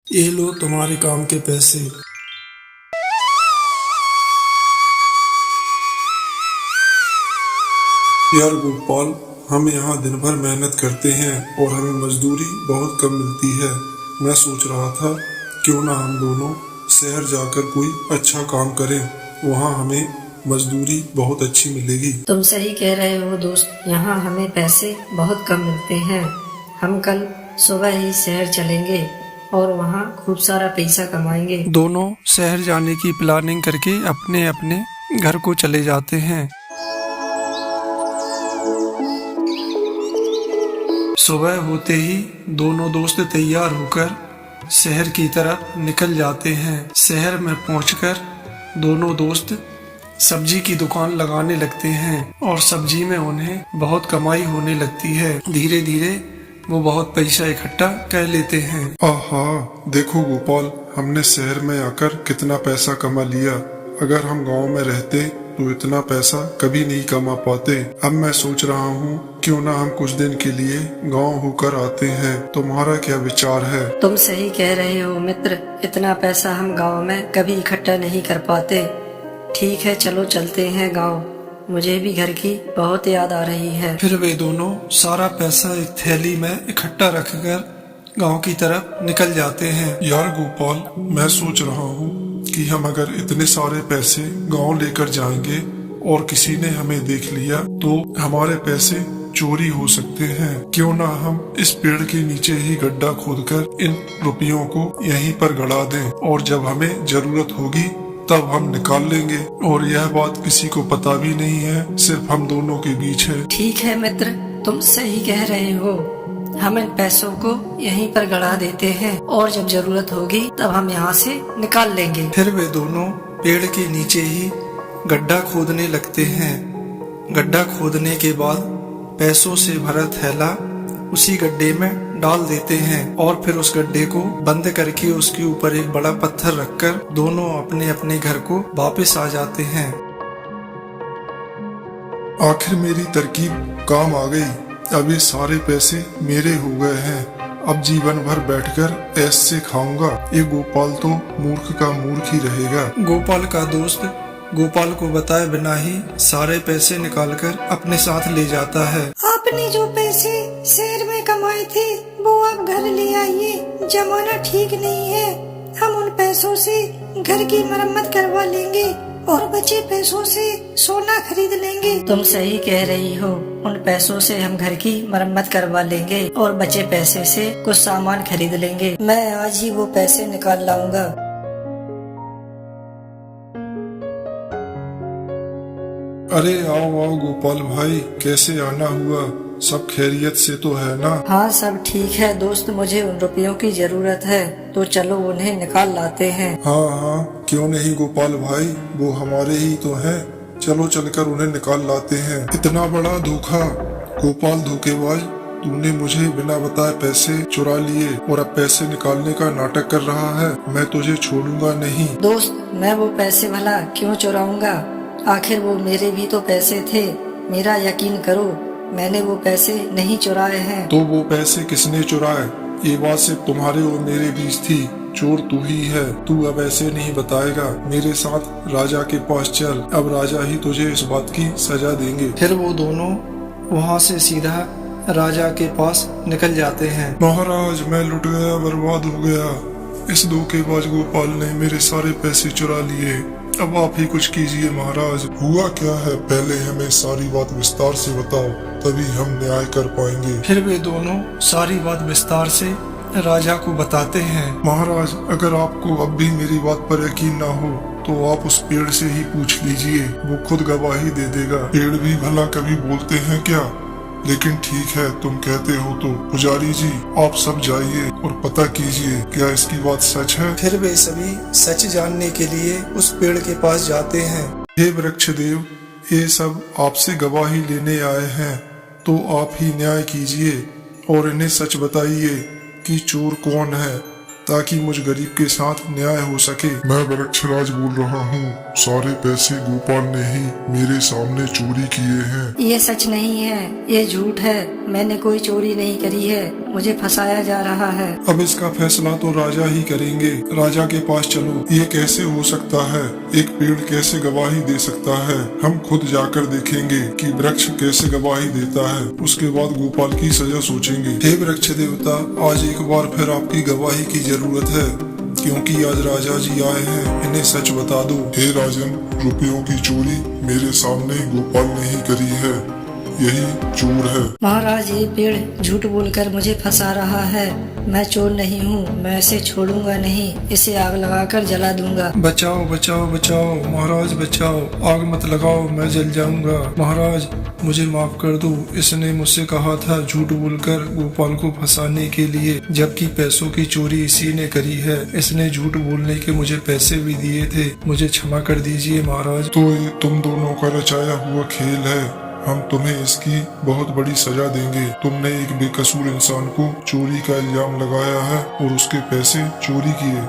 ये लो तुम्हारे काम के पैसे। यार गोपाल, हम यहाँ दिन भर मेहनत करते हैं और हमें मजदूरी बहुत कम मिलती है। मैं सोच रहा था क्यों ना हम दोनों शहर जाकर कोई अच्छा काम करें, वहाँ हमें मजदूरी बहुत अच्छी मिलेगी। तुम सही कह रहे हो दोस्त, यहाँ हमें पैसे बहुत कम मिलते हैं। हम कल सुबह ही शहर चलेंगे और वहाँ खूब सारा पैसा कमाएंगे। दोनों शहर जाने की प्लानिंग करके अपने अपने घर को चले जाते हैं। सुबह होते ही दोनों दोस्त तैयार होकर शहर की तरफ निकल जाते हैं। शहर में पहुंचकर दोनों दोस्त सब्जी की दुकान लगाने लगते हैं और सब्जी में उन्हें बहुत कमाई होने लगती है। धीरे धीरे वो बहुत पैसा इकट्ठा कर लेते हैं। आहा, देखो गोपाल, हमने शहर में आकर कितना पैसा कमा लिया। अगर हम गांव में रहते तो इतना पैसा कभी नहीं कमा पाते। अब मैं सोच रहा हूँ क्यों ना हम कुछ दिन के लिए गांव होकर आते हैं। तुम्हारा क्या विचार है? तुम सही कह रहे हो मित्र, इतना पैसा हम गांव में कभी इकट्ठा नहीं कर पाते। ठीक है, चलो चलते हैं गांव। मुझे भी घर की बहुत याद आ रही है। फिर वे दोनों सारा पैसा एक थैली में इकट्ठा रखकर गांव की तरफ निकल जाते हैं। यार गोपाल, मैं सोच रहा हूँ कि हम अगर इतने सारे पैसे गांव लेकर जाएंगे और किसी ने हमें देख लिया तो हमारे पैसे चोरी हो सकते हैं। क्यों ना हम इस पेड़ के नीचे ही गड्ढा खोदकर इन रुपयों को यहीं पर गड़ा दें और जब हमें जरूरत होगी तब हम निकाल लेंगे। और यह बात किसी को पता भी नहीं है, सिर्फ हम दोनों के बीच है। ठीक है मित्र, तुम सही कह रहे हो। हम इन पैसों को यहीं पर गड़ा देते हैं और जब जरूरत होगी तब हम यहाँ से निकाल लेंगे। फिर वे दोनों पेड़ के नीचे ही गड्ढा खोदने लगते हैं। गड्ढा खोदने के बाद पैसों से भरा थैला उसी गड्ढे में डाल देते हैं और फिर उस गड्ढे को बंद करके उसके ऊपर एक बड़ा पत्थर रखकर दोनों अपने अपने घर को वापस आ जाते हैं। आखिर मेरी तरकीब काम आ गई। अब ये सारे पैसे मेरे हो गए हैं। अब जीवन भर बैठकर ऐसे खाऊंगा। ये गोपाल तो मूर्ख का मूर्ख ही रहेगा। गोपाल का दोस्त गोपाल को बताए बिना ही सारे पैसे निकालकर अपने साथ ले जाता है। आपने जो पैसे शहर में कमाए थे वो आप घर ले आइए। जमाना ठीक नहीं है, हम उन पैसों से घर की मरम्मत करवा लेंगे और बचे पैसों से सोना खरीद लेंगे। तुम सही कह रही हो, उन पैसों से हम घर की मरम्मत करवा लेंगे और बचे पैसे से कुछ सामान खरीद लेंगे। मैं आज ही वो पैसे निकाल लाऊंगा। अरे आओ आओ गोपाल भाई, कैसे आना हुआ? सब खैरियत से तो है ना? हाँ, सब ठीक है दोस्त। मुझे उन रुपयों की जरूरत है तो चलो उन्हें निकाल लाते हैं। हाँ हाँ, क्यों नहीं गोपाल भाई, वो हमारे ही तो हैं। चलो चलकर उन्हें निकाल लाते हैं। इतना बड़ा धोखा गोपाल धोखेबाज, तूने मुझे बिना बताए पैसे चुरा लिए और अब पैसे निकालने का नाटक कर रहा है। मैं तुझे छोड़ूंगा नहीं। दोस्त, मैं वो पैसे भला क्यों चुराऊंगा? आखिर वो मेरे भी तो पैसे थे। मेरा यकीन करो, मैंने वो पैसे नहीं चुराए हैं। तो वो पैसे किसने चुराए? ये बात सिर्फ तुम्हारे और मेरे बीच थी। चोर तू ही है। तू अब ऐसे नहीं बताएगा। मेरे साथ राजा के पास चल, अब राजा ही तुझे इस बात की सजा देंगे। फिर वो दोनों वहाँ से सीधा राजा के पास निकल जाते हैं। महाराज, मैं लुट गया, बर्बाद हो गया। इस धोखेबाज गोपाल ने मेरे सारे पैसे चुरा लिए। अब आप ही कुछ कीजिए महाराज। हुआ क्या है, पहले हमें सारी बात विस्तार से बताओ, तभी हम न्याय कर पाएंगे। फिर वे दोनों सारी बात विस्तार से राजा को बताते हैं। महाराज, अगर आपको अब भी मेरी बात पर यकीन ना हो तो आप उस पेड़ से ही पूछ लीजिए, वो खुद गवाही दे देगा। पेड़ भी भला कभी बोलते हैं क्या? लेकिन ठीक है, तुम कहते हो तो। पुजारी जी, आप सब जाइए और पता कीजिए क्या इसकी बात सच है। फिर वे सभी सच जानने के लिए उस पेड़ के पास जाते हैं। हे वृक्ष देव, ये सब आपसे गवाही लेने आए हैं, तो आप ही न्याय कीजिए और इन्हें सच बताइए कि चोर कौन है, ताकि मुझ गरीब के साथ न्याय हो सके। मैं वृक्षराज बोल रहा हूँ। सारे पैसे गोपाल ने ही मेरे सामने चोरी किए हैं। ये सच नहीं है, ये झूठ है। मैंने कोई चोरी नहीं करी है। मुझे फंसाया जा रहा है। अब इसका फैसला तो राजा ही करेंगे। राजा के पास चलो। ये कैसे हो सकता है? एक पेड़ कैसे गवाही दे सकता है? हम खुद जाकर देखेंगे कि वृक्ष कैसे गवाही देता है। उसके बाद गोपाल की सजा सोचेंगे। हे वृक्ष देवता, आज एक बार फिर आपकी गवाही की जरूरत है, क्योंकि आज राजा जी आए हैं। इन्हें सच बता दो। हे राजन, रुपयों की चोरी मेरे सामने गोपाल ने ही करी है। यही चोर है। महाराज, ये पेड़ झूठ बोलकर मुझे फंसा रहा है। मैं चोर नहीं हूँ, मैं इसे छोड़ूंगा नहीं, इसे आग लगाकर जला दूंगा। बचाओ बचाओ बचाओ, महाराज बचाओ, आग मत लगाओ, मैं जल जाऊंगा। महाराज मुझे माफ कर दो, इसने मुझसे कहा था झूठ बोलकर गोपाल को फंसाने के लिए, जबकि पैसों की चोरी इसी ने करी है। इसने झूठ बोलने के मुझे पैसे भी दिए थे, मुझे क्षमा कर दीजिए महाराज। तो ये तुम दोनों का रचाया हुआ खेल है। हम तुम्हें इसकी बहुत बड़ी सजा देंगे। तुमने एक बेकसूर इंसान को चोरी का इल्जाम लगाया है और उसके पैसे चोरी किए।